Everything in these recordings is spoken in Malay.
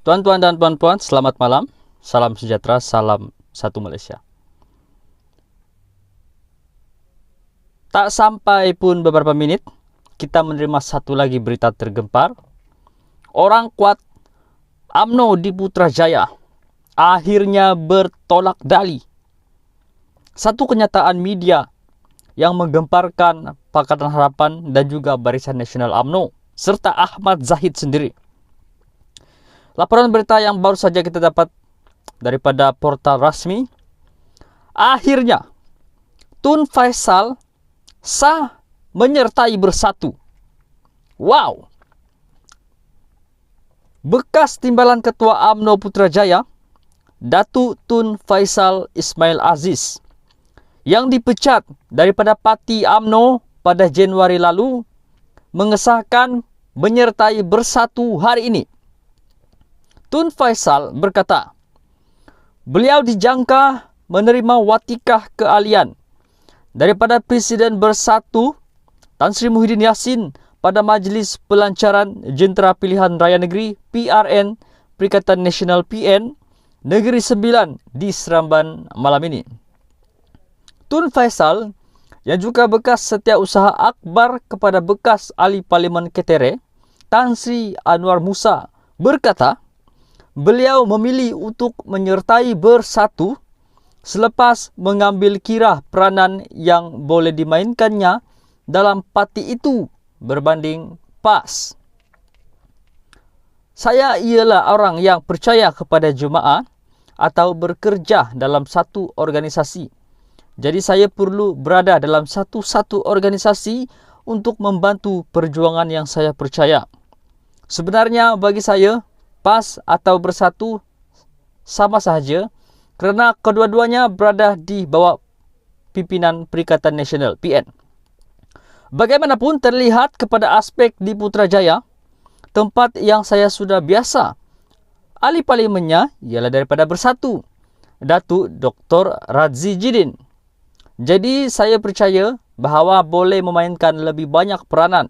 Tuan-tuan dan puan-puan, selamat malam. Salam sejahtera, salam satu Malaysia. Tak sampai pun beberapa menit, kita menerima satu lagi berita tergempar. Orang kuat UMNO di Putrajaya akhirnya bertolak dali. Satu kenyataan media yang menggemparkan Pakatan Harapan dan juga Barisan Nasional UMNO serta Ahmad Zahid sendiri. Laporan berita yang baru saja kita dapat daripada portal rasmi, akhirnya Tun Faisal sah menyertai bersatu. Wow! Bekas timbalan Ketua UMNO Putrajaya, Datuk Tun Faisal Ismail Aziz, yang dipecat daripada parti UMNO pada Januari lalu, mengesahkan menyertai bersatu hari ini. Tun Faisal berkata, beliau dijangka menerima watikah keahlian daripada Presiden Bersatu Tan Sri Muhyiddin Yassin pada Majlis Pelancaran Jentera Pilihan Raya Negeri PRN Perikatan Nasional PN Negeri Sembilan di Seremban malam ini. Tun Faisal yang juga bekas setiausaha akbar kepada bekas ahli Parlimen Ketere Tan Sri Anwar Musa berkata, beliau memilih untuk menyertai bersatu selepas mengambil kira peranan yang boleh dimainkannya dalam parti itu berbanding PAS. Saya ialah orang yang percaya kepada jemaah atau bekerja dalam satu organisasi. Jadi saya perlu berada dalam satu organisasi untuk membantu perjuangan yang saya percaya. Sebenarnya bagi saya, PAS atau Bersatu sama sahaja kerana kedua-duanya berada di bawah pimpinan Perikatan Nasional PN. Bagaimanapun terlihat kepada aspek di Putrajaya, tempat yang saya sudah biasa, ahli parlimennya ialah daripada Bersatu, Datuk Dr. Radzi Jidin. Jadi saya percaya bahawa boleh memainkan lebih banyak peranan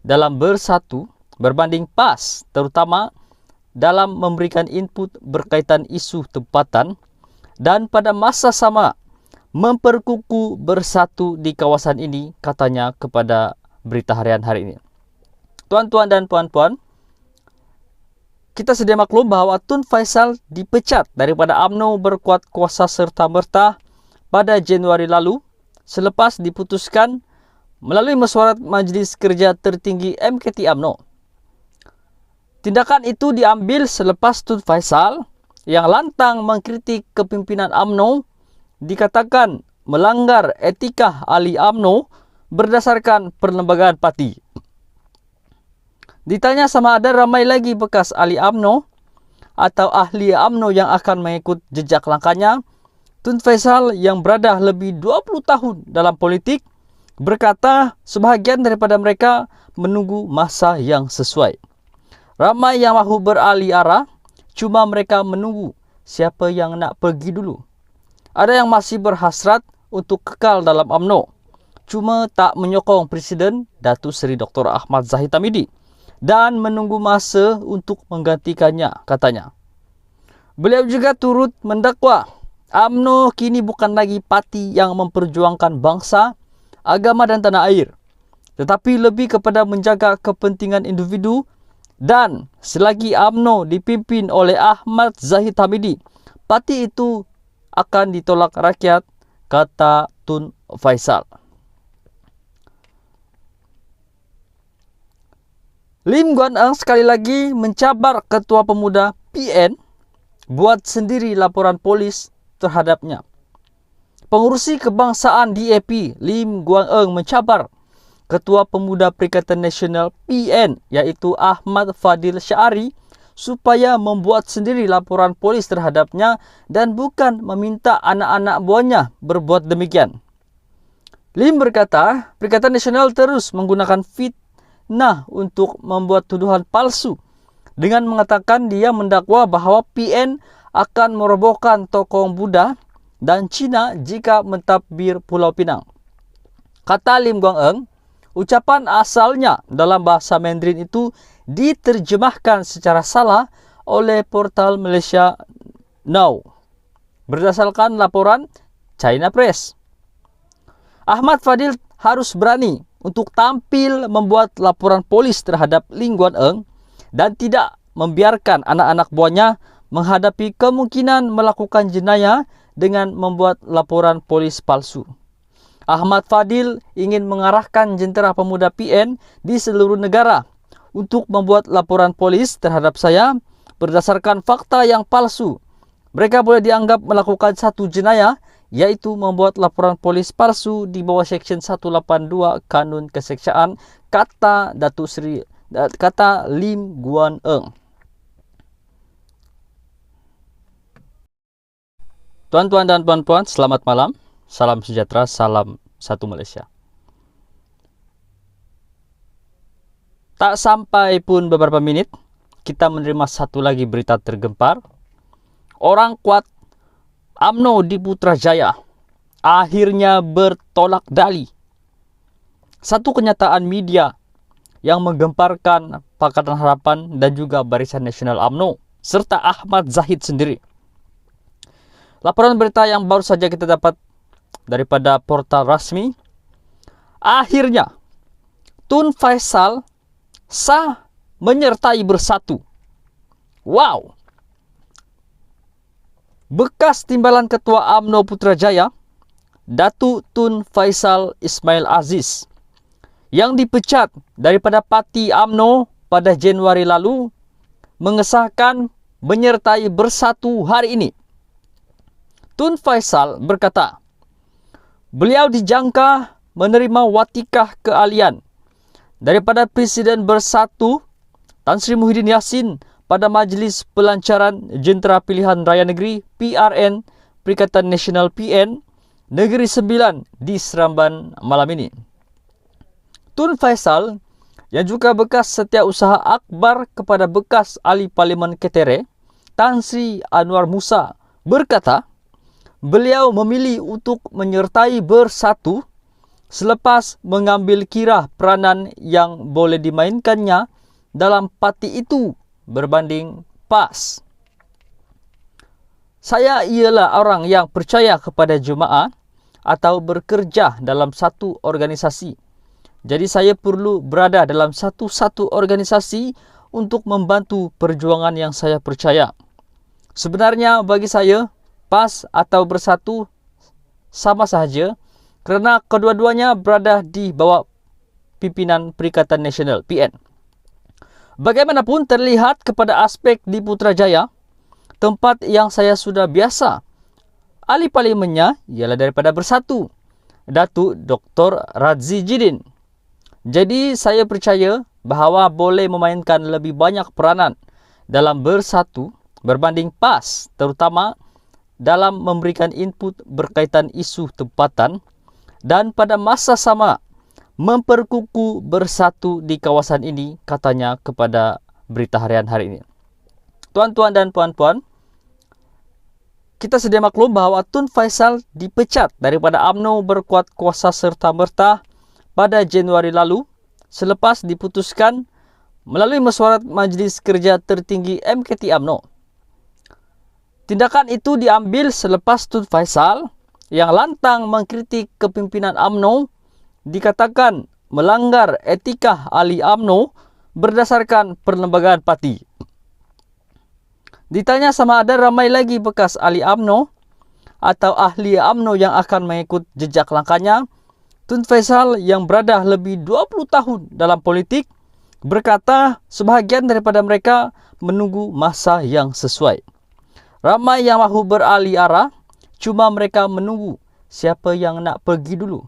dalam Bersatu berbanding PAS, terutama dalam memberikan input berkaitan isu tempatan dan pada masa sama memperkukuh Bersatu di kawasan ini, katanya kepada Berita Harian hari ini. Tuan-tuan dan puan-puan, kita sedia maklum bahawa Tun Faisal dipecat daripada UMNO berkuat kuasa serta-merta pada Januari lalu selepas diputuskan melalui mesyuarat Majlis Kerja Tertinggi MKT UMNO. Tindakan itu diambil selepas Tun Faisal yang lantang mengkritik kepimpinan UMNO dikatakan melanggar etika ahli UMNO berdasarkan perlembagaan parti. Ditanya sama ada ramai lagi bekas ahli UMNO atau ahli UMNO yang akan mengikut jejak langkahnya, Tun Faisal yang berada lebih 20 tahun dalam politik berkata sebahagian daripada mereka menunggu masa yang sesuai. Ramai yang mahu beralih arah, cuma mereka menunggu siapa yang nak pergi dulu. Ada yang masih berhasrat untuk kekal dalam UMNO, cuma tak menyokong Presiden Datuk Seri Dr. Ahmad Zahid Hamidi dan menunggu masa untuk menggantikannya, katanya. Beliau juga turut mendakwa UMNO kini bukan lagi parti yang memperjuangkan bangsa, agama dan tanah air, tetapi lebih kepada menjaga kepentingan individu. Dan selagi UMNO dipimpin oleh Ahmad Zahid Hamidi, parti itu akan ditolak rakyat, kata Tun Faisal. Lim Guan Eng sekali lagi mencabar Ketua Pemuda PN buat sendiri laporan polis terhadapnya. Pengurusi Kebangsaan DAP Lim Guan Eng mencabar Ketua Pemuda Perikatan Nasional PN iaitu Ahmad Fadil Syari supaya membuat sendiri laporan polis terhadapnya dan bukan meminta anak-anak buahnya berbuat demikian. Lim berkata, Perikatan Nasional terus menggunakan fitnah untuk membuat tuduhan palsu dengan mengatakan dia mendakwa bahawa PN akan merobohkan Tokong Buddha dan Cina jika mentadbir Pulau Pinang. Kata Lim Guan Eng, ucapan asalnya dalam bahasa Mandarin itu diterjemahkan secara salah oleh portal Malaysia Now berdasarkan laporan China Press. Ahmad Fadil harus berani untuk tampil membuat laporan polis terhadap Lim Guan Eng dan tidak membiarkan anak-anak buahnya menghadapi kemungkinan melakukan jenayah dengan membuat laporan polis palsu. Ahmad Fadil ingin mengarahkan jentera pemuda PN di seluruh negara untuk membuat laporan polis terhadap saya berdasarkan fakta yang palsu. Mereka boleh dianggap melakukan satu jenayah, yaitu membuat laporan polis palsu di bawah Seksyen 182 Kanun Keseksaan, kata Lim Guan Eng. Tuan-tuan dan puan-puan, selamat malam. Salam sejahtera, salam satu Malaysia. Tak sampai pun beberapa menit, kita menerima satu lagi berita tergempar. Orang kuat UMNO di Putrajaya akhirnya bertolak dali. Satu kenyataan media yang menggemparkan Pakatan Harapan dan juga Barisan Nasional UMNO serta Ahmad Zahid sendiri. Laporan berita yang baru saja kita dapat daripada portal rasmi, akhirnya Tun Faisal sah menyertai bersatu. Wow! Bekas timbalan Ketua UMNO Putrajaya, Datuk Tun Faisal Ismail Aziz, yang dipecat daripada parti UMNO pada Januari lalu, mengesahkan menyertai bersatu hari ini. Tun Faisal berkata, beliau dijangka menerima watikah keahlian daripada Presiden Bersatu Tan Sri Muhyiddin Yassin pada Majlis Pelancaran Jentera Pilihan Raya Negeri PRN Perikatan Nasional PN Negeri Sembilan di Seremban malam ini. Tun Faisal yang juga bekas setiausaha akbar kepada bekas ahli Parlimen Ketere Tan Sri Anwar Musa berkata, beliau memilih untuk menyertai bersatu selepas mengambil kira peranan yang boleh dimainkannya dalam parti itu berbanding PAS. Saya ialah orang yang percaya kepada jemaah atau bekerja dalam satu organisasi. Jadi saya perlu berada dalam satu organisasi untuk membantu perjuangan yang saya percaya. Sebenarnya bagi saya, PAS atau bersatu sama sahaja kerana kedua-duanya berada di bawah pimpinan Perikatan Nasional PN. Bagaimanapun terlihat kepada aspek di Putrajaya, tempat yang saya sudah biasa, ahli parlimennya ialah daripada Bersatu, Datuk Dr. Radzi Jidin. Jadi saya percaya bahawa boleh memainkan lebih banyak peranan dalam Bersatu berbanding PAS, terutama dalam memberikan input berkaitan isu tempatan dan pada masa sama memperkukuh Bersatu di kawasan ini, katanya kepada Berita Harian hari ini. Tuan-tuan dan puan-puan, kita sedia maklum bahawa Tun Faisal dipecat daripada UMNO berkuat kuasa serta-merta pada Januari lalu selepas diputuskan melalui mesyuarat Majlis Kerja Tertinggi MKT UMNO. Tindakan itu diambil selepas Tun Faisal yang lantang mengkritik kepimpinan UMNO dikatakan melanggar etika ahli UMNO berdasarkan perlembagaan parti. Ditanya sama ada ramai lagi bekas ahli UMNO atau ahli UMNO yang akan mengikut jejak langkahnya, Tun Faisal yang berada lebih 20 tahun dalam politik berkata sebahagian daripada mereka menunggu masa yang sesuai. Ramai yang mahu beralih arah, cuma mereka menunggu siapa yang nak pergi dulu.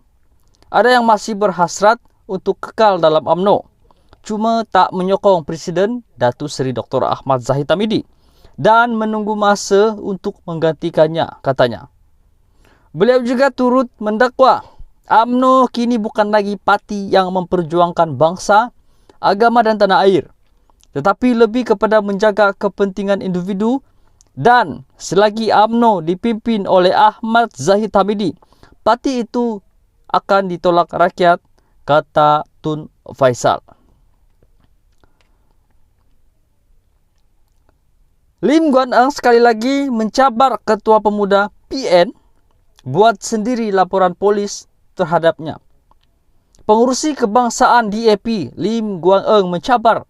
Ada yang masih berhasrat untuk kekal dalam UMNO, cuma tak menyokong Presiden Datuk Seri Dr. Ahmad Zahid Hamidi dan menunggu masa untuk menggantikannya, katanya. Beliau juga turut mendakwa UMNO kini bukan lagi parti yang memperjuangkan bangsa, agama dan tanah air, tetapi lebih kepada menjaga kepentingan individu, dan selagi UMNO dipimpin oleh Ahmad Zahid Hamidi, parti itu akan ditolak rakyat, kata Tun Faisal. Lim Guan Eng sekali lagi mencabar Ketua Pemuda PN buat sendiri laporan polis terhadapnya. Pengurusi kebangsaan DAP Lim Guan Eng mencabar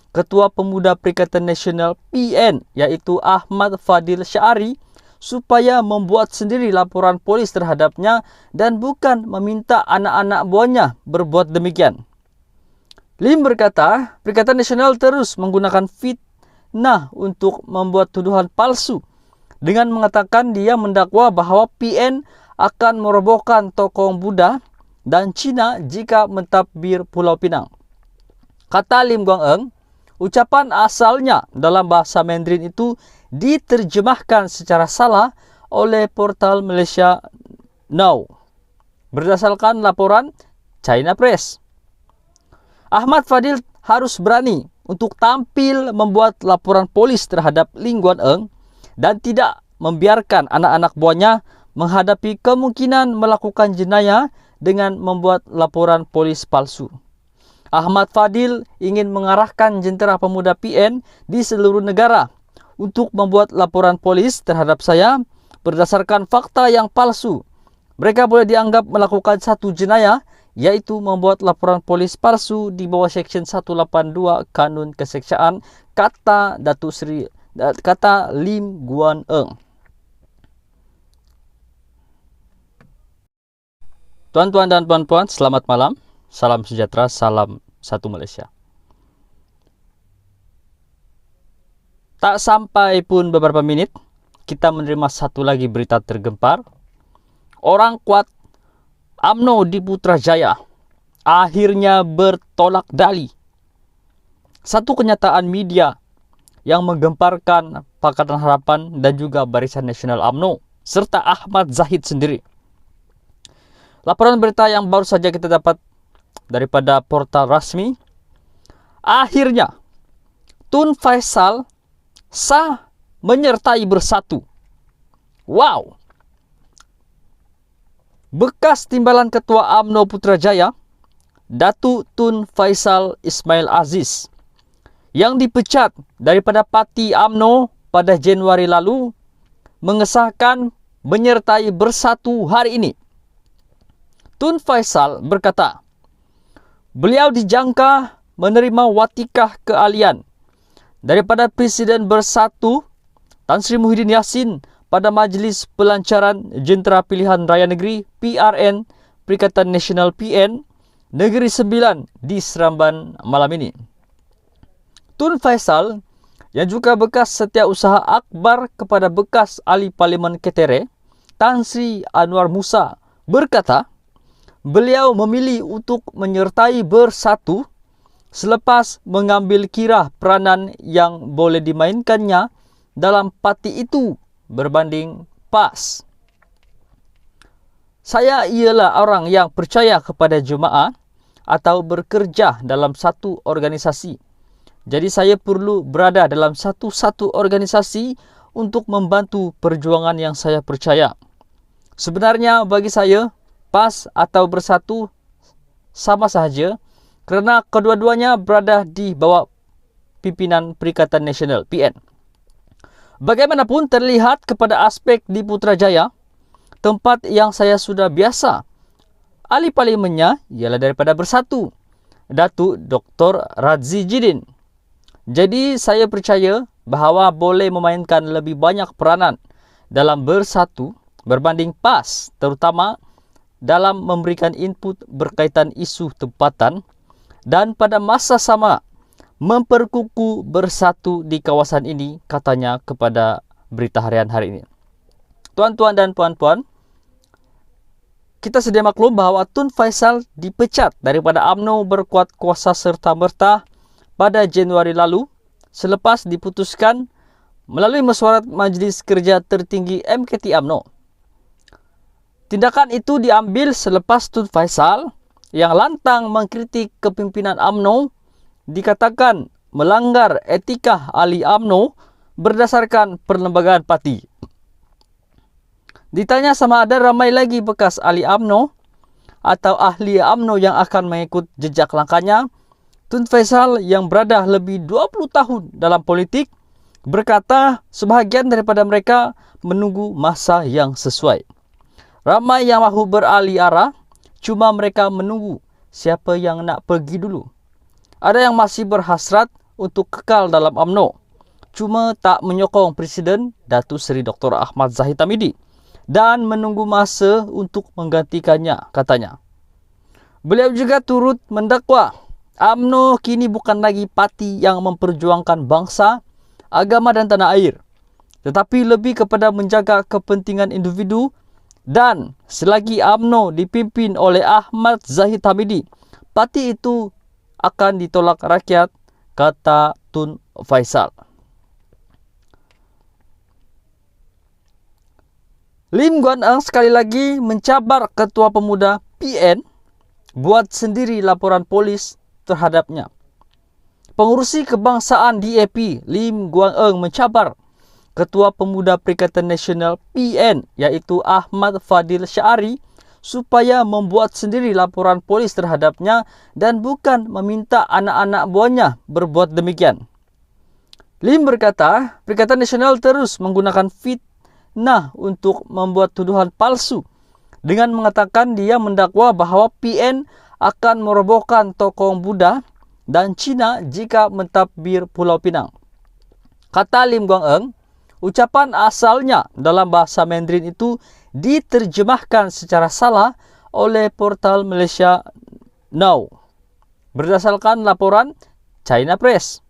Ketua Pemuda Perikatan Nasional PN iaitu Ahmad Fadil Syari supaya membuat sendiri laporan polis terhadapnya dan bukan meminta anak-anak buahnya berbuat demikian. Lim berkata, Perikatan Nasional terus menggunakan fitnah untuk membuat tuduhan palsu dengan mengatakan dia mendakwa bahawa PN akan merobohkan tokoh Buddha dan Cina jika mentadbir Pulau Pinang. Kata Lim Guan Eng, ucapan asalnya dalam bahasa Mandarin itu diterjemahkan secara salah oleh portal Malaysia Now berdasarkan laporan China Press. Ahmad Fadil harus berani untuk tampil membuat laporan polis terhadap Lim Guan Eng dan tidak membiarkan anak-anak buahnya menghadapi kemungkinan melakukan jenayah dengan membuat laporan polis palsu. Ahmad Fadil ingin mengarahkan jentera pemuda PN di seluruh negara untuk membuat laporan polis terhadap saya berdasarkan fakta yang palsu. Mereka boleh dianggap melakukan satu jenayah, yaitu membuat laporan polis palsu di bawah Seksyen 182 Kanun Keseksaan, kata Lim Guan Eng. Tuan-tuan dan puan-puan, selamat malam. Salam sejahtera, salam satu Malaysia. Tak sampai pun beberapa menit, kita menerima satu lagi berita tergempar. Orang kuat UMNO di Putrajaya akhirnya bertolak dali. Satu kenyataan media yang menggemparkan Pakatan Harapan dan juga Barisan Nasional UMNO serta Ahmad Zahid sendiri. Laporan berita yang baru saja kita dapat daripada portal rasmi, akhirnya Tun Faisal sah menyertai bersatu. Wow! Bekas timbalan Ketua UMNO Putrajaya, Datuk Tun Faisal Ismail Aziz, yang dipecat daripada parti UMNO pada Januari lalu, mengesahkan menyertai bersatu hari ini. Tun Faisal berkata, beliau dijangka menerima watikah keahlian daripada Presiden Bersatu Tan Sri Muhyiddin Yassin pada Majlis Pelancaran Jentera Pilihan Raya Negeri PRN Perikatan Nasional PN Negeri Sembilan di Seremban malam ini. Tun Faisal yang juga bekas setiausaha akbar kepada bekas ahli Parlimen Ketere Tan Sri Anwar Musa berkata, beliau memilih untuk menyertai bersatu selepas mengambil kira peranan yang boleh dimainkannya dalam parti itu berbanding PAS. Saya ialah orang yang percaya kepada jemaah atau bekerja dalam satu organisasi. Jadi saya perlu berada dalam satu organisasi untuk membantu perjuangan yang saya percaya. Sebenarnya bagi saya, PAS atau bersatu sama sahaja kerana kedua-duanya berada di bawah pimpinan Perikatan Nasional PN. Bagaimanapun terlihat kepada aspek di Putrajaya, tempat yang saya sudah biasa, ahli parlimennya ialah daripada Bersatu, Datuk Dr. Radzi Jidin. Jadi saya percaya bahawa boleh memainkan lebih banyak peranan dalam Bersatu berbanding PAS, terutama dalam memberikan input berkaitan isu tempatan dan pada masa sama memperkukuh Bersatu di kawasan ini, katanya kepada Berita Harian hari ini. Tuan-tuan dan puan-puan, kita sedia maklum bahawa Tun Faisal dipecat daripada UMNO berkuat kuasa serta-merta pada Januari lalu selepas diputuskan melalui mesyuarat Majlis Kerja Tertinggi MKT UMNO. Tindakan itu diambil selepas Tun Faisal yang lantang mengkritik kepimpinan UMNO dikatakan melanggar etika ahli UMNO berdasarkan perlembagaan parti. Ditanya sama ada ramai lagi bekas ahli UMNO atau ahli UMNO yang akan mengikut jejak langkahnya, Tun Faisal yang berada lebih 20 tahun dalam politik berkata sebahagian daripada mereka menunggu masa yang sesuai. Ramai yang mahu beralih arah, cuma mereka menunggu siapa yang nak pergi dulu. Ada yang masih berhasrat untuk kekal dalam UMNO, cuma tak menyokong Presiden Datuk Seri Dr. Ahmad Zahid Hamidi dan menunggu masa untuk menggantikannya, katanya. Beliau juga turut mendakwa UMNO kini bukan lagi parti yang memperjuangkan bangsa, agama dan tanah air, tetapi lebih kepada menjaga kepentingan individu, dan selagi UMNO dipimpin oleh Ahmad Zahid Hamidi, parti itu akan ditolak rakyat, kata Tun Faisal. Lim Guan Eng sekali lagi mencabar Ketua Pemuda PN buat sendiri laporan polis terhadapnya. Pengurusi kebangsaan DAP Lim Guan Eng mencabar Ketua Pemuda Perikatan Nasional PN iaitu Ahmad Fadil Syari supaya membuat sendiri laporan polis terhadapnya dan bukan meminta anak-anak buahnya berbuat demikian. Lim berkata, Perikatan Nasional terus menggunakan fitnah untuk membuat tuduhan palsu dengan mengatakan dia mendakwa bahawa PN akan merobohkan tokoh Buddha dan Cina jika mentadbir Pulau Pinang. Kata Lim Guan Eng, ucapan asalnya dalam bahasa Mandarin itu diterjemahkan secara salah oleh portal Malaysia Now berdasarkan laporan China Press.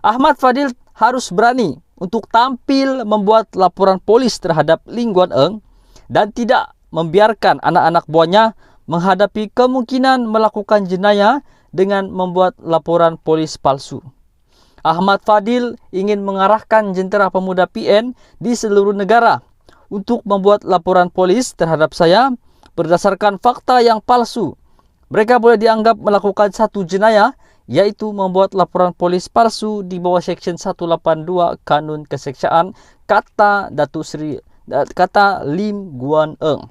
Ahmad Fadil harus berani untuk tampil membuat laporan polis terhadap Lim Guan Eng dan tidak membiarkan anak-anak buahnya menghadapi kemungkinan melakukan jenayah dengan membuat laporan polis palsu. Ahmad Fadil ingin mengarahkan jentera pemuda PN di seluruh negara untuk membuat laporan polis terhadap saya berdasarkan fakta yang palsu. Mereka boleh dianggap melakukan satu jenayah, iaitu membuat laporan polis palsu di bawah Seksyen 182 Kanun Keseksaan, kata Lim Guan Eng.